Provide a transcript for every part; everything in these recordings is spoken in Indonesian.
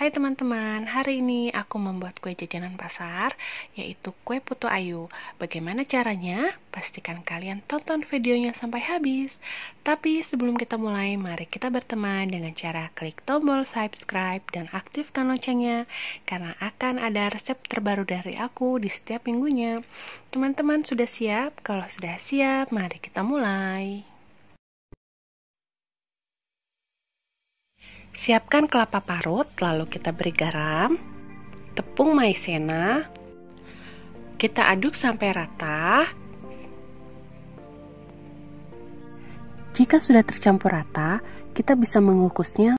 Hai teman-teman, hari ini aku membuat kue jajanan pasar, yaitu kue putu ayu. Bagaimana caranya? Pastikan kalian tonton videonya sampai habis. Tapi sebelum kita mulai, mari kita berteman dengan cara klik tombol subscribe dan aktifkan loncengnya, karena akan ada resep terbaru dari aku di setiap minggunya. Teman-teman sudah siap? Kalau sudah siap, mari kita mulai. Siapkan kelapa parut, lalu kita beri garam, tepung maizena, kita aduk sampai rata. Jika sudah tercampur rata, kita bisa mengukusnya.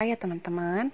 Ya teman-teman.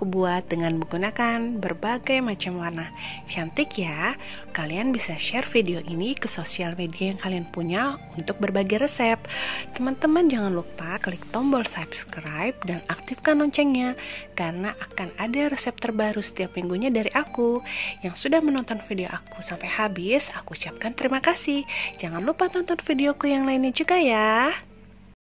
Aku buat dengan menggunakan berbagai macam warna. Cantik ya. Kalian bisa share video ini ke sosial media yang kalian punya untuk berbagi resep. Teman-teman jangan lupa klik tombol subscribe dan aktifkan loncengnya, karena akan ada resep terbaru setiap minggunya dari aku. Yang sudah menonton video aku sampai habis, aku ucapkan terima kasih. Jangan lupa tonton videoku yang lainnya juga ya.